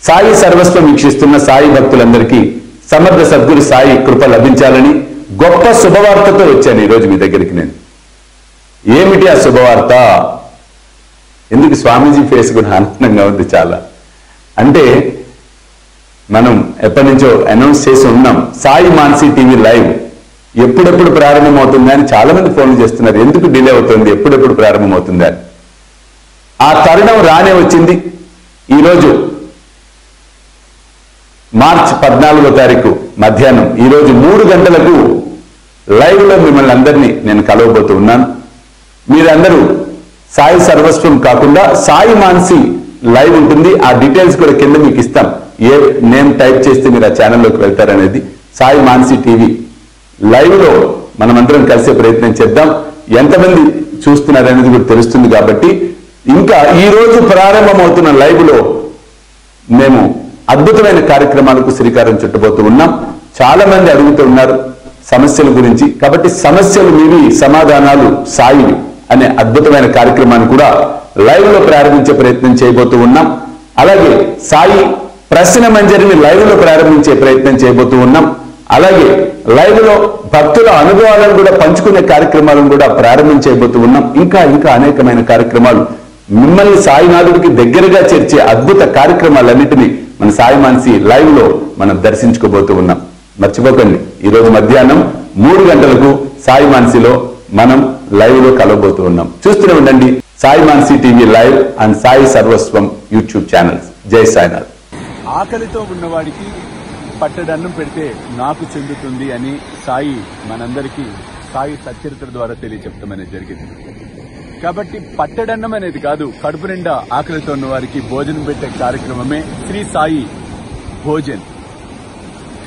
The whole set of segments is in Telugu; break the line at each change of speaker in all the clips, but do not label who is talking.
సాయి సర్వస్వం వీక్షిస్తున్న సాయి భక్తులందరికీ సమర్థ సద్గురు సాయి కృప లభించాలని గొప్ప శుభవార్తతో వచ్చాను ఈరోజు మీ దగ్గరికి. నేను ఏమిటి ఆ శుభవార్త? ఎందుకు స్వామీజీ ఫేస్ కూడా ఆనందంగా ఉంది చాలా. అంటే మనం ఎప్పటి నుంచో అనౌన్స్ చేసి ఉన్నాం, సాయి మాన్సీ టీవీ లైవ్ ఎప్పుడెప్పుడు ప్రారంభమవుతుంది అని చాలా మంది ఫోన్లు చేస్తున్నారు. ఎందుకు డిలే అవుతుంది, ఎప్పుడెప్పుడు ప్రారంభమవుతుంది అని. ఆ తరుణం రానే వచ్చింది. ఈరోజు మార్చి 14వ తారీఖు మధ్యాహ్నం ఈరోజు 3 గంటలకు లైవ్ లో మిమ్మల్ని అందరినీ నేను కలవబోతూ ఉన్నాను. మీరందరూ సాయి సర్వస్వం కాకుండా సాయి మాన్సీ లైవ్ ఉంటుంది. ఆ డీటెయిల్స్ కూడా కింద మీకు ఇస్తాం. ఏ నేమ్ టైప్ చేస్తే మీరు ఆ ఛానల్లోకి వెళ్తారనేది. సాయి మాన్సీ టీవీ లైవ్ లో మనమందరం కలిసే ప్రయత్నం చేద్దాం. ఎంతమంది చూస్తున్నారనేది కూడా తెలుస్తుంది. కాబట్టి ఇంకా ఈ రోజు ప్రారంభమవుతున్న లైవ్ లో మేము అద్భుతమైన కార్యక్రమాలకు శ్రీకారం చుట్టబోతూ ఉన్నాం. చాలా మంది అడుగుతూ ఉన్నారు సమస్యల గురించి. కాబట్టి సమస్యలు మీవి, సమాధానాలు సాయి అనే అద్భుతమైన కార్యక్రమాన్ని కూడా లైవ్ లో ప్రారంభించే ప్రయత్నం చేయబోతూ ఉన్నాం. అలాగే సాయి ప్రశ్న మంజరిని లైవ్ లో ప్రారంభించే ప్రయత్నం చేయబోతూ ఉన్నాం. అలాగే లైవ్ లో భక్తుల అనుభవాలను కూడా పంచుకునే కార్యక్రమాలను కూడా ప్రారంభించబోతూ ఉన్నాం. ఇంకా ఇంకా అనేకమైన కార్యక్రమాలు మిమ్మల్ని సాయినాథుడికి దగ్గరగా చేర్చే అద్భుత కార్యక్రమాలన్నింటినీ మన సాయి మాన్సీ లైవ్ లో మనం దర్శించుకోబోతూ ఉన్నాం. మర్చిపోకండి, ఈ రోజు మధ్యాహ్నం 3 గంటలకు సాయి మాన్సీలో మనం లైవ్ లో కలవబోతూ ఉన్నాం. చూస్తూనే ఉండండి Sai Mansi TV live and Sai సర్వస్వం యూట్యూబ్ ఛానల్స్. జై సాయినాథ్.
ఆకలితో ఉన్నవాడికి పట్టడన్నం పెడితే నాకు చెందుతుంది అని సాయి మనందరికీ సాయి సచ్చరిత్ర ద్వారా తెలియచెప్తామనేది జరిగింది. కాబట్టి పట్టడన్నం అనేది కాదు, కడుపు నిండా ఆకలితో ఉన్న వారికి భోజనం పెట్టే కార్యక్రమమే శ్రీ సాయి భోజన్.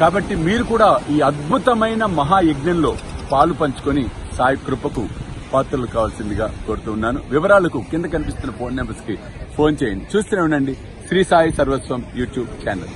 కాబట్టి మీరు కూడా ఈ అద్భుతమైన మహాయజ్ఞంలో పాలు పంచుకొని సాయి కృపకు పాత్రలు కావాల్సిందిగా కోరుతున్నాను. వివరాలకు కింద కనిపిస్తున్న ఫోన్ నెంబర్స్ కి ఫోన్ చేయండి. చూస్తూనే ఉండండి శ్రీ సాయి సర్వస్వం యూట్యూబ్ ఛానల్.